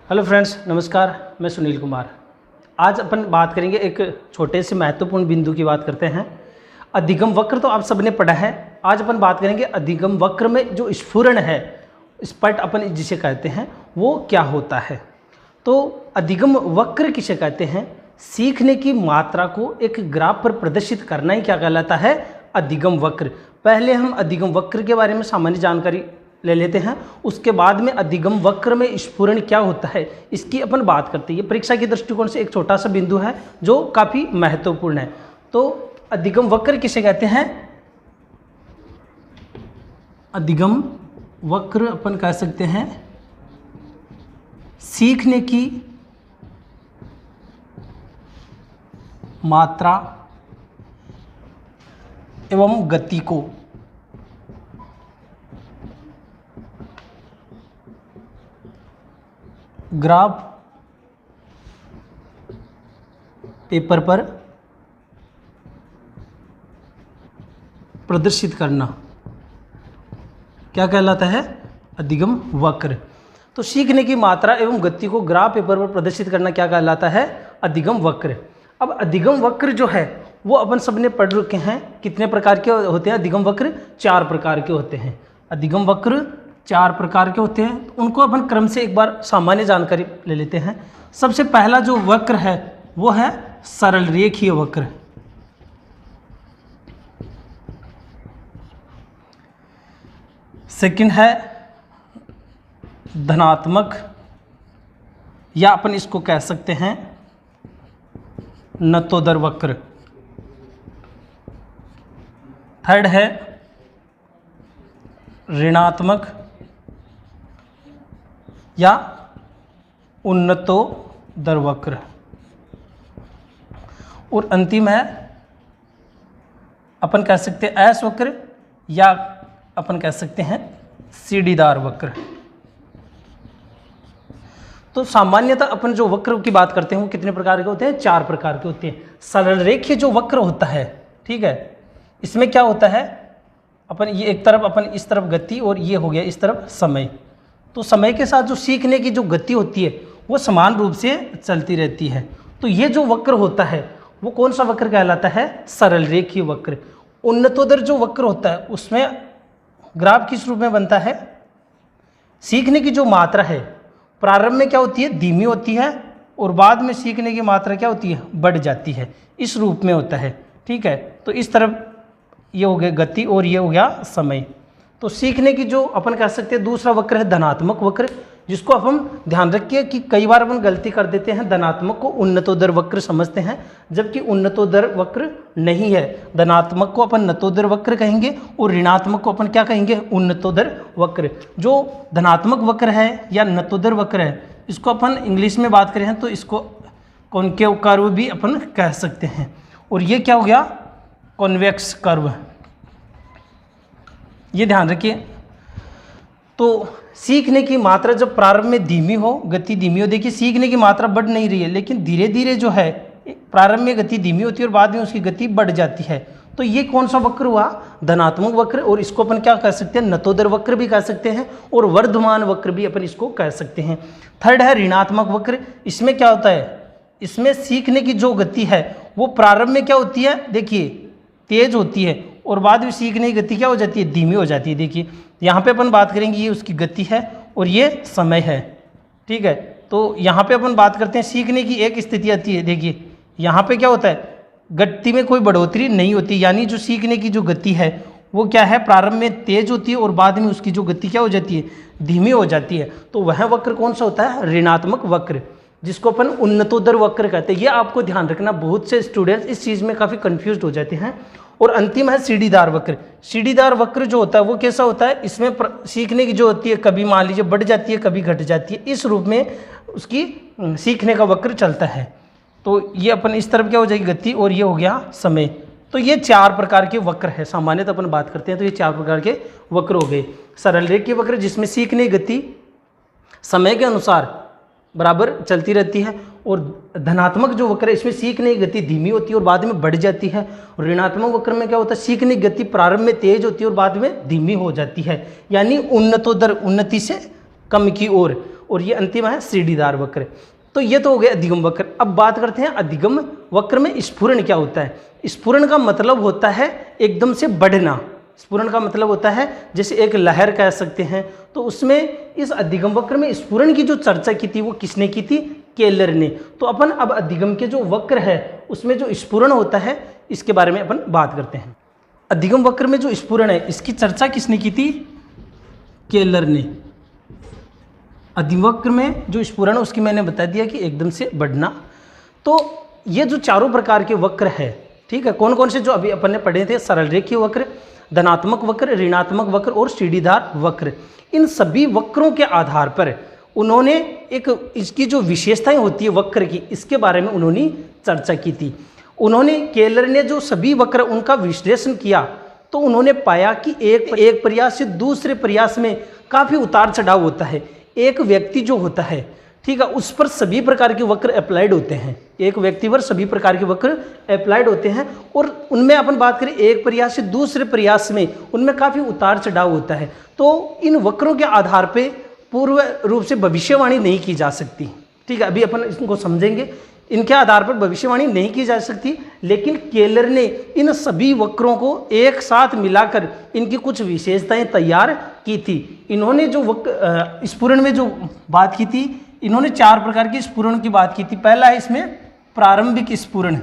Hello friends, नमस्कार। मैं सुनील कुमार। आज अपन बात करेंगे एक छोटे से महत्वपूर्ण बिंदु की बात करते हैं। अधिगम वक्र तो आप सबने पढ़ा है। आज अपन बात करेंगे अधिगम वक्र में जो स्फुरण है, स्पट अपन जिसे कहते हैं, वो क्या होता है। तो अधिगम वक्र किसे कहते हैं? सीखने की मात्रा को एक ग्राफ पर प्रदर्शित करना ही क्या कहलाता है? अधिगम वक्र। पहले हम अधिगम वक्र के बारे में सामान्य जानकारी ले लेते हैं, उसके बाद में अधिगम वक्र में स्फुरण क्या होता है इसकी अपन बात करते हैं। ये परीक्षा के दृष्टिकोण से एक छोटा सा बिंदु है जो काफ़ी महत्वपूर्ण है। तो अधिगम वक्र किसे कहते हैं? अधिगम वक्र अपन कह सकते हैं सीखने की मात्रा एवं गति को ग्राफ पेपर पर प्रदर्शित करना क्या कहलाता है? अधिगम वक्र। तो सीखने की मात्रा एवं गति को ग्राफ पेपर पर प्रदर्शित करना क्या कहलाता है? अधिगम वक्र। अब अधिगम वक्र जो है वो अपन सबने पढ़ रखे हैं। कितने प्रकार के होते हैं अधिगम वक्र? 4 प्रकार के होते हैं। अधिगम वक्र 4 प्रकार के होते हैं। तो उनको अपन क्रम से एक बार सामान्य जानकारी ले लेते हैं। सबसे पहला जो वक्र है वो है सरल रेखीय वक्र। सेकंड है धनात्मक, या अपन इसको कह सकते हैं नतोदर वक्र। थर्ड है ऋणात्मक या उन्नतोदर वक्र। और अंतिम है अपन कह सकते हैं एस वक्र, या अपन कह सकते हैं सीढ़ीदार वक्र। तो सामान्यतः अपन जो वक्र की बात करते हैं वो कितने प्रकार के होते हैं? 4 प्रकार के होते हैं। सरल रेखीय जो वक्र होता है, ठीक है, इसमें क्या होता है? अपन ये एक तरफ अपन इस तरफ गति और ये हो गया इस तरफ समय। तो समय के साथ जो सीखने की जो गति होती है वो समान रूप से चलती रहती है। तो ये जो वक्र होता है वो कौन सा वक्र कहलाता है? सरल रेखीय वक्र। उन्नतोदर जो वक्र होता है उसमें ग्राफ किस रूप में बनता है? सीखने की जो मात्रा है प्रारंभ में क्या होती है? धीमी होती है, और बाद में सीखने की मात्रा क्या होती है? बढ़ जाती है। इस रूप में होता है, ठीक है। तो इस तरफ ये हो गया गति और ये हो गया समय। तो सीखने की जो अपन कह सकते हैं दूसरा वक्र है धनात्मक वक्र, जिसको अपन ध्यान रखिए कि कई बार अपन गलती कर देते हैं, धनात्मक को उन्नतोदर वक्र समझते हैं, जबकि उन्नतोदर वक्र नहीं है। धनात्मक को अपन नतोदर वक्र कहेंगे और ऋणात्मक को अपन क्या कहेंगे? उन्नतोदर वक्र। जो धनात्मक वक्र है या नतोदर वक्र है, इसको अपन इंग्लिश में बात करें तो इसको कॉनकेव कर्व भी अपन कह सकते हैं। और ये क्या हो गया? Convex curve. ये ध्यान रखिए। तो सीखने की मात्रा जब प्रारंभ में धीमी हो, गति धीमी हो, देखिए सीखने की मात्रा बढ़ नहीं रही है, लेकिन धीरे धीरे जो है प्रारंभ में गति धीमी होती है और बाद में उसकी गति बढ़ जाती है। तो ये कौन सा वक्र हुआ? धनात्मक वक्र। और इसको अपन क्या कह सकते हैं? नतोदर वक्र भी कह सकते हैं, और वर्धमान वक्र भी अपन इसको कह सकते हैं। थर्ड है ऋणात्मक वक्र। इसमें क्या होता है? इसमें सीखने की जो गति है वो प्रारंभ में क्या होती है? देखिए तेज होती है, और बाद में सीखने की गति क्या हो जाती है? धीमी हो जाती है। देखिए यहाँ पे अपन बात करेंगे, ये उसकी गति है और ये समय है, ठीक है। तो यहाँ पे अपन बात करते हैं सीखने की एक स्थिति आती है। देखिए यहाँ पे क्या होता है? गति में कोई बढ़ोतरी नहीं होती, यानी जो सीखने की जो गति है वो क्या है? प्रारंभ में तेज होती है और बाद में उसकी जो गति क्या हो जाती है? धीमी हो जाती है। तो वह वक्र कौन सा होता है? ऋणात्मक वक्र, जिसको अपन उन्नतोदर वक्र कहते हैं। ये आपको ध्यान रखना, बहुत से स्टूडेंट्स इस चीज़ में काफ़ी कंफ्यूज हो जाते हैं। और अंतिम है सीढ़ीदार वक्र। सीढ़ीदार वक्र जो होता है वो कैसा होता है? इसमें सीखने की जो होती है कभी मान लीजिए बढ़ जाती है, कभी घट जाती है। इस रूप में उसकी सीखने का वक्र चलता है। तो ये अपन इस तरफ क्या हो जाएगी? गति, और ये हो गया समय। तो ये 4 प्रकार के वक्र है। सामान्यतः अपन बात करते हैं तो ये 4 प्रकार के वक्र हो गए। सरल रेखीय वक्र जिसमें सीखने की गति समय के अनुसार बराबर चलती रहती है, और धनात्मक जो वक्र है इसमें सीखने की गति धीमी होती है और बाद में बढ़ जाती है। और ऋणात्मक वक्र में क्या होता है? सीखने की गति प्रारंभ में तेज होती है और बाद में धीमी हो जाती है, यानी उन्नतोदर, उन्नति से कम की ओर। और ये अंतिम है सीढ़ीदार वक्र। तो ये तो हो गया अधिगम वक्र। अब बात करते हैं अधिगम वक्र में स्फुरण क्या होता है। स्फुरण का मतलब होता है एकदम से बढ़ना। स्फुरण का मतलब होता है जैसे एक लहर कह सकते हैं। तो उसमें इस अधिगम वक्र में स्फुरण की जो चर्चा की थी वो किसने की थी, केलर ने। तो अपन अब अधिगम के जो वक्र है उसमें जो स्फुरण होता है इसके बारे में अपन बात करते हैं। अधिगम वक्र में जो स्फुरण है इसकी चर्चा किसने की थी, केलर ने। अधिगम वक्र में जो स्फुरण उसकी मैंने बता दिया कि एकदम से बढ़ना। तो ये जो चारों प्रकार के वक्र है, ठीक है, कौन कौन से जो अभी अपन ने पढ़े थे, सरल रेखीय वक्र, धनात्मक वक्र, ऋणात्मक वक्र और सीढ़ीदार वक्र। इन सभी वक्रों के आधार पर उन्होंने एक इसकी जो विशेषताएं होती है वक्र की, इसके बारे में उन्होंने चर्चा की थी। उन्होंने, केलर ने जो सभी वक्र उनका विश्लेषण किया तो उन्होंने पाया कि एक प्रयास से दूसरे प्रयास में काफ़ी उतार चढ़ाव होता है। एक व्यक्ति जो होता है, ठीक है, उस पर सभी प्रकार के वक्र अप्लाइड होते हैं। एक व्यक्ति पर सभी प्रकार के वक्र अप्लाइड होते हैं और उनमें अपन बात करें एक प्रयास से दूसरे प्रयास में उनमें काफ़ी उतार चढ़ाव होता है। तो इन वक्रों के आधार पे पूर्व रूप से भविष्यवाणी नहीं की जा सकती, ठीक है। अभी अपन इसको समझेंगे। इनके आधार पर भविष्यवाणी नहीं की जा सकती, लेकिन केलर ने इन सभी वक्रों को एक साथ मिलाकर इनकी कुछ विशेषताएं तैयार की थी। इन्होंने जो स्फुरण में जो बात की थी, इन्होंने चार प्रकार की स्फुरण की बात की थी। पहला है इसमें प्रारंभिक स्फुरण।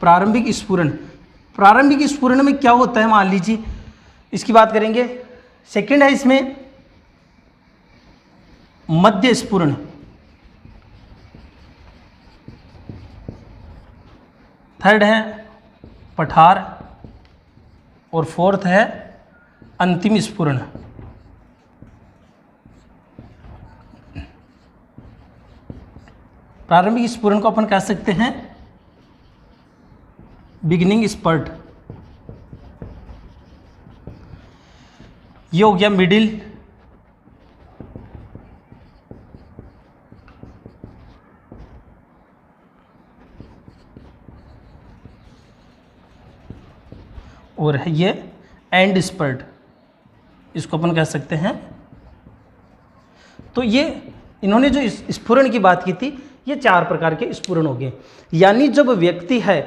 प्रारंभिक स्फुरण, प्रारंभिक स्फुरण में क्या होता है मान लीजिए, इसकी बात करेंगे। सेकंड है इसमें मध्य स्फुरण। थर्ड है पठार और फोर्थ है अंतिम स्फुरण। प्रारंभिक स्फुरण को अपन कह सकते हैं बिगिनिंग स्पर्ट। ये हो गया मिडिल, और है ये एंड स्पर्ट, इसको अपन कह सकते हैं। तो ये इन्होंने जो स्फुरण की बात की थी, ये चार प्रकार के स्फुरण हो गए। यानी जब व्यक्ति है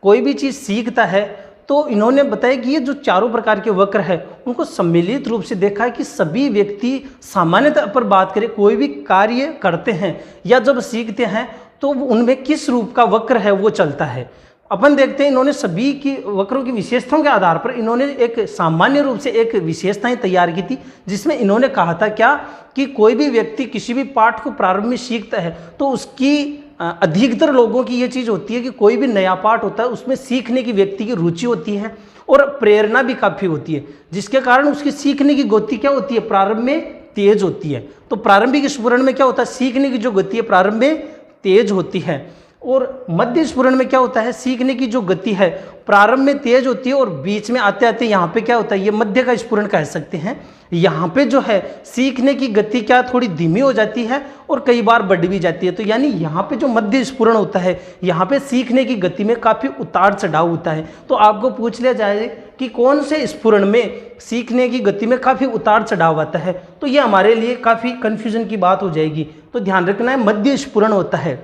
कोई भी चीज़ सीखता है तो इन्होंने बताया कि ये जो चारों प्रकार के वक्र है उनको सम्मिलित रूप से देखा है कि सभी व्यक्ति सामान्यतः पर बात करें कोई भी कार्य करते हैं या जब सीखते हैं तो उनमें किस रूप का वक्र है वो चलता है। अपन देखते हैं इन्होंने सभी की वक्रों की विशेषताओं के आधार पर इन्होंने एक सामान्य रूप से एक विशेषताएं तैयार की थी, जिसमें इन्होंने कहा था क्या कि कोई भी व्यक्ति किसी भी पाठ को प्रारंभ में सीखता है तो उसकी अधिकतर लोगों की ये चीज़ होती है कि कोई भी नया पाठ होता है उसमें सीखने की व्यक्ति की रुचि होती है और प्रेरणा भी काफ़ी होती है, जिसके कारण उसकी सीखने की गति क्या होती है, प्रारंभ में तेज होती है। तो प्रारंभिक स्फुरण में क्या होता है, सीखने की जो गति है प्रारंभ में तेज होती है। और मध्य स्फुरण में क्या होता है, सीखने की जो गति है प्रारंभ में तेज होती है और बीच में आते आते यहाँ पे क्या होता है, ये मध्य का स्फुरण कह सकते हैं। यहाँ पे जो है सीखने की गति क्या थोड़ी धीमी हो जाती है और कई बार बढ़ भी जाती है। तो यानी यहाँ पे जो मध्य स्फुरण होता है यहाँ पे सीखने की गति में काफ़ी उतार चढ़ाव होता है। तो आपको पूछ लिया जाए कि कौन से स्फुरण में सीखने की गति में काफ़ी उतार चढ़ाव आता है, तो ये हमारे लिए काफ़ी कन्फ्यूजन की बात हो जाएगी। तो ध्यान रखना है मध्य स्फुरण होता है,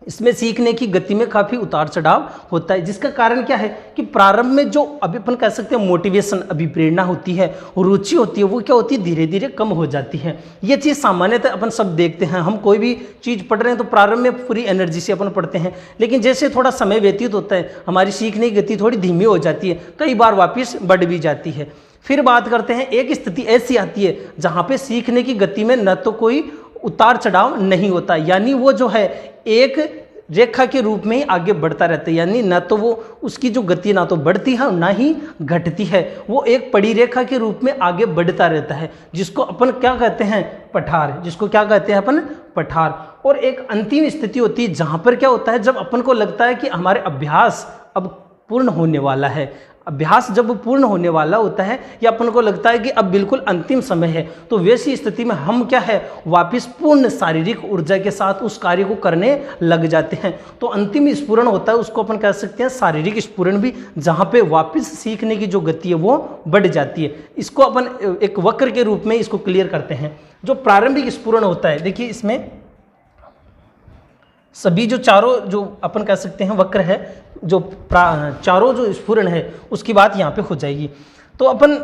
इसमें सीखने की गति में काफ़ी उतार चढ़ाव होता है। जिसका कारण क्या है कि प्रारंभ में जो अभी अपन कह सकते हैं मोटिवेशन, अभिप्रेरणा होती है, रुचि होती है, वो क्या होती है धीरे धीरे कम हो जाती है। ये चीज़ सामान्यतः अपन सब देखते हैं। हम कोई भी चीज़ पढ़ रहे हैं तो प्रारंभ में पूरी एनर्जी से अपन पढ़ते हैं, लेकिन जैसे थोड़ा समय व्यतीत होता है हमारी सीखने की गति थोड़ी धीमी हो जाती है, कई बार वापस बढ़ भी जाती है। फिर बात करते हैं, एक स्थिति ऐसी आती है जहाँ पे सीखने की गति में न तो कोई उतार चढ़ाव नहीं होता, यानी वो जो है एक रेखा के रूप में ही आगे बढ़ता रहता है। यानी ना तो वो उसकी जो गति ना तो बढ़ती है ना ही घटती है, वो एक पड़ी रेखा के रूप में आगे बढ़ता रहता है, जिसको अपन क्या कहते हैं, पठार। जिसको क्या कहते हैं अपन, पठार। और एक अंतिम स्थिति होती है जहाँ पर क्या होता है, जब अपन को लगता है कि हमारे अभ्यास अब पूर्ण होने वाला है, अभ्यास जब पूर्ण होने वाला होता है या अपन को लगता है कि अब बिल्कुल अंतिम समय है, तो वैसी स्थिति में हम क्या है वापस पूर्ण शारीरिक ऊर्जा के साथ उस कार्य को करने लग जाते हैं। तो अंतिम स्फुरण होता है उसको अपन कह सकते हैं शारीरिक स्फुरण भी, जहाँ पे वापस सीखने की जो गति है वो बढ़ जाती है। इसको अपन एक वक्र के रूप में इसको क्लियर करते हैं। जो प्रारंभिक स्फुरण होता है, देखिए इसमें सभी जो चारों जो अपन कह सकते हैं वक्र है, जो चारों जो स्फुरण है उसकी बात यहाँ पे हो जाएगी। तो अपन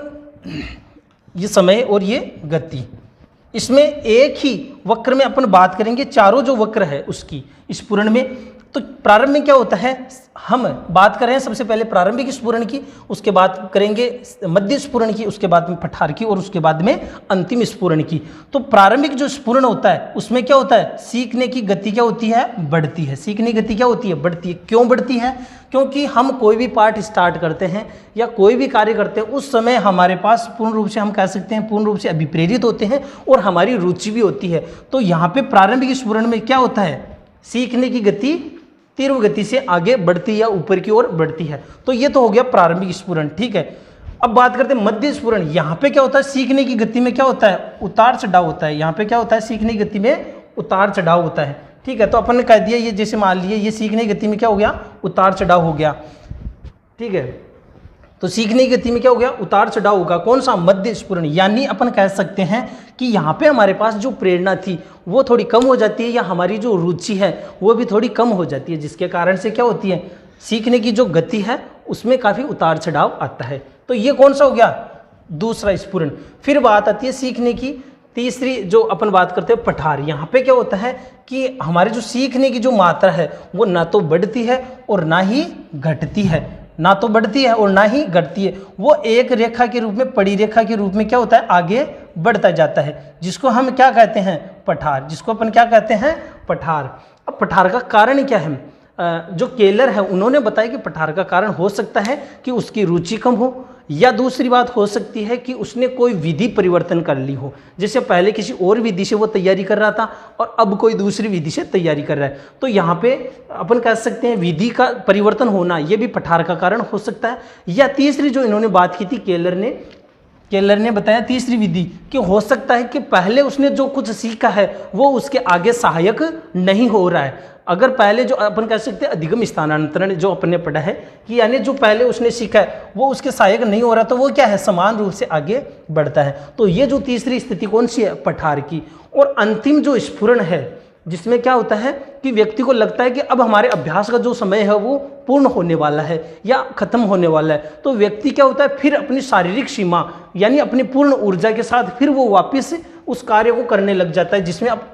ये समय और ये गति, इसमें एक ही वक्र में अपन बात करेंगे चारों जो वक्र है उसकी स्फुरण में। तो प्रारंभ में क्या होता है, हम बात कर रहे हैं सबसे पहले प्रारंभिक स्फुरण की, उसके बाद करेंगे मध्य स्फुरण की, उसके बाद में पठार की और उसके बाद में अंतिम स्फुरण की। तो प्रारंभिक जो स्फुरण होता है उसमें क्या होता है, सीखने की गति क्या होती है, बढ़ती है। सीखने की गति क्या होती है, बढ़ती है। क्यों बढ़ती है, क्योंकि हम कोई भी पाठ स्टार्ट करते हैं या कोई भी कार्य करते हैं उस समय हमारे पास पूर्ण रूप से हम कह सकते हैं पूर्ण रूप से अभिप्रेरित होते हैं और हमारी रुचि भी होती है। तो यहाँ पे प्रारंभिक स्फुरण में क्या होता है, सीखने की गति तीव्र गति से आगे बढ़ती है या ऊपर की ओर बढ़ती है। तो ये तो हो गया प्रारंभिक स्फुरण, ठीक है। अब बात करते हैं मध्य स्फुरण। यहाँ पे क्या होता है, सीखने की गति में क्या होता है, उतार चढ़ाव होता है। यहाँ पे क्या होता है, सीखने की गति में उतार चढ़ाव होता है, ठीक है। तो अपन ने कह दिया ये जैसे मान लिए ये सीखने की गति में क्या हो गया, उतार चढ़ाव हो गया, ठीक है। तो सीखने की गति में क्या हो गया, उतार चढ़ाव होगा। कौन सा, मध्य स्फुरण। यानी अपन कह सकते हैं कि यहाँ पे हमारे पास जो प्रेरणा थी वो थोड़ी कम हो जाती है या हमारी जो रुचि है वो भी थोड़ी कम हो जाती है, जिसके कारण से क्या होती है, सीखने की जो गति है उसमें काफ़ी उतार चढ़ाव आता है। तो ये कौन सा हो गया, दूसरा स्फुरण। फिर बात आती है सीखने की तीसरी जो अपन बात करते हैं पठार। यहाँ पे क्या होता है कि हमारे जो सीखने की जो मात्रा है वो ना तो बढ़ती है और ना ही घटती है, ना तो बढ़ती है और ना ही घटती है। वो एक रेखा के रूप में, पड़ी रेखा के रूप में क्या होता है, आगे बढ़ता जाता है, जिसको हम क्या कहते हैं, पठार। जिसको अपन क्या कहते हैं, पठार। अब पठार का कारण क्या है, जो केलर है उन्होंने बताया कि पठार का कारण हो सकता है कि उसकी रुचि कम हो, या दूसरी बात हो सकती है कि उसने कोई विधि परिवर्तन कर ली हो, जैसे पहले किसी और विधि से वो तैयारी कर रहा था और अब कोई दूसरी विधि से तैयारी कर रहा है। तो यहाँ पे अपन कह सकते हैं विधि का परिवर्तन होना ये भी पठार का कारण हो सकता है। या तीसरी जो इन्होंने बात की थी केलर ने बताया तीसरी विधि कि हो सकता है कि पहले उसने जो कुछ सीखा है वो उसके आगे सहायक नहीं हो रहा है। अगर पहले जो अपन कह सकते हैं अधिगम स्थानांतरण जो अपन ने पढ़ा है कि यानी जो पहले उसने सीखा है वो उसके सहायक नहीं हो रहा, तो वो क्या है, समान रूप से आगे बढ़ता है। तो ये जो तीसरी स्थिति कौन सी है, पठार की। और अंतिम जो स्फुरण है जिसमें क्या होता है कि व्यक्ति को लगता है कि अब हमारे अभ्यास का जो समय है वो पूर्ण होने वाला है या खत्म होने वाला है, तो व्यक्ति क्या होता है फिर अपनी शारीरिक सीमा यानी अपनी पूर्ण ऊर्जा के साथ फिर वो वापस उस कार्य को करने लग जाता है, जिसमें अब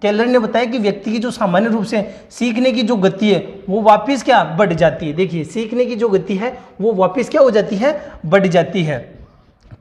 केलर ने बताया कि व्यक्ति की जो सामान्य रूप से सीखने की जो गति है वो वापस क्या बढ़ जाती है। देखिए सीखने की जो गति है वो वापस क्या हो जाती है, बढ़ जाती है।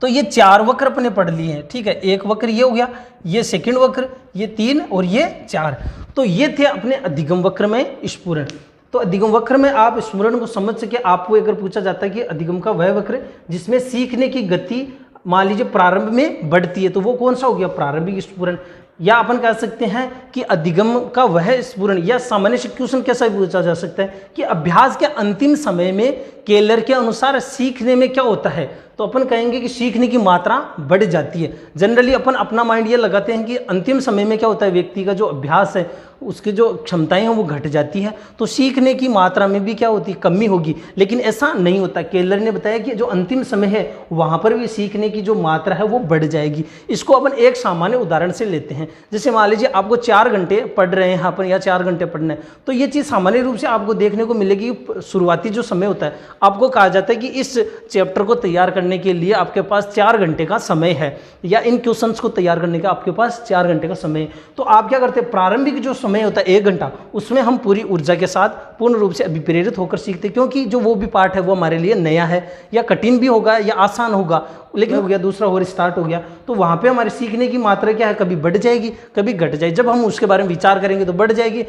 तो ये चार वक्र अपने पढ़ लिए हैं, ठीक है। एक वक्र ये हो गया, ये सेकंड वक्र, ये 3 और ये 4। तो ये थे अपने अधिगम वक्र में स्फुरण। तो अधिगम वक्र में आप स्फुरण को समझ सके, आपको अगर पूछा जाता है कि अधिगम का वह वक्र जिसमें सीखने की गति मान लीजिए प्रारंभ में बढ़ती है, तो वो कौन सा हो गया, प्रारंभिक स्फुरण। या अपन कह सकते हैं कि अधिगम का वह स्फुरण, या सामान्य से क्वेश्चन कैसा पूछा जा सकता है कि अभ्यास के अंतिम समय में केलर के अनुसार सीखने में क्या होता है, तो अपन कहेंगे कि सीखने की मात्रा बढ़ जाती है। जनरली अपन अपना माइंड ये लगाते हैं कि अंतिम समय में क्या होता है, व्यक्ति का जो अभ्यास है उसकी जो क्षमताएं हैं वो घट जाती है, तो सीखने की मात्रा में भी क्या होती है, कमी होगी। लेकिन ऐसा नहीं होता। केलर ने बताया कि जो अंतिम समय है वहाँ पर भी सीखने की जो मात्रा है वो बढ़ जाएगी। इसको अपन एक सामान्य उदाहरण से लेते हैं। जैसे मान लीजिए आपको 4 घंटे पढ़ रहे हैं अपन, या 4 घंटे पढ़ना है, तो ये चीज़ सामान्य रूप से आपको देखने को मिलेगी। शुरुआती जो समय होता है आपको कहा जाता है कि इस चैप्टर को तैयार करने के लिए आपके पास 4 घंटे का समय है, या इन क्वेश्चंस को तैयार करने का आपके पास 4 घंटे का समय है। तो आप क्या करते हैं, प्रारंभिक जो समय होता है 1 घंटा, उसमें हम पूरी ऊर्जा के साथ पूर्ण रूप से अभिप्रेरित होकर सीखते हैं, क्योंकि जो वो भी पाठ है वो हमारे लिए नया है, या कठिन भी होगा या आसान होगा, लेकिन हो गया दूसरा और स्टार्ट हो गया, तो वहाँ पे हमारे सीखने की मात्रा क्या है, कभी बढ़ जाएगी कभी घट जाएगी। जब हम उसके बारे में विचार करेंगे तो बढ़ जाएगी,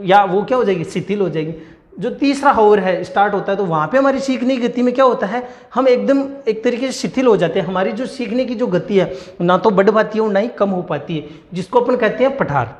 या वो क्या हो जाएगी, शिथिल हो जाएगी। जो तीसरा हावर है स्टार्ट होता है, तो वहाँ पे हमारी सीखने की गति में क्या होता है, हम एकदम एक तरीके से शिथिल हो जाते हैं। हमारी जो सीखने की जो गति है ना तो बढ़ पाती है और ना ही कम हो पाती है, जिसको अपन कहते हैं पठार।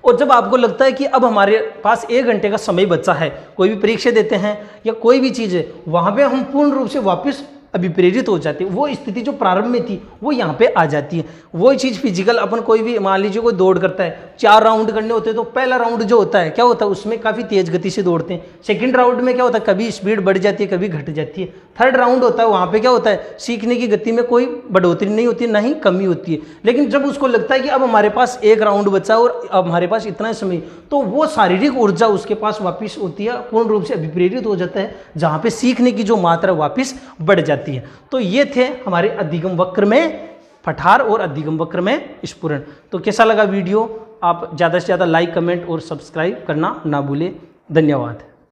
और जब आपको लगता है कि अब हमारे पास 1 घंटे का समय बचा है, कोई भी परीक्षा देते हैं या कोई भी चीज़ है, वहाँ पे हम पूर्ण रूप से वापस अभिप्रेरित हो जाते हैं। वो स्थिति जो प्रारंभ में थी वो यहाँ पे आ जाती है। वही चीज़ फिजिकल अपन कोई भी, मान लीजिए कोई दौड़ करता है, 4 राउंड करने होते हैं, तो पहला राउंड जो होता है क्या होता है, उसमें काफ़ी तेज़ गति से दौड़ते हैं। सेकंड राउंड में क्या होता है, कभी स्पीड बढ़ जाती है, कभी घट जाती है। थर्ड राउंड होता है, वहाँ पे क्या होता है, सीखने की गति में कोई बढ़ोतरी नहीं होती, ना ही कमी होती है। लेकिन जब उसको लगता है कि अब हमारे पास 1 राउंड बचा और अब हमारे पास इतना समय, तो वो शारीरिक ऊर्जा उसके पास वापस होती है, पूर्ण रूप से अभिप्रेरित हो जाता है, जहाँ पे सीखने की जो मात्रा वापस बढ़ जाती है। तो ये थे हमारे अधिगम वक्र में पठार और अधिगम वक्र में स्फुरण। तो कैसा लगा वीडियो? आप ज़्यादा से ज़्यादा लाइक, कमेंट और सब्सक्राइब करना ना भूलें। धन्यवाद।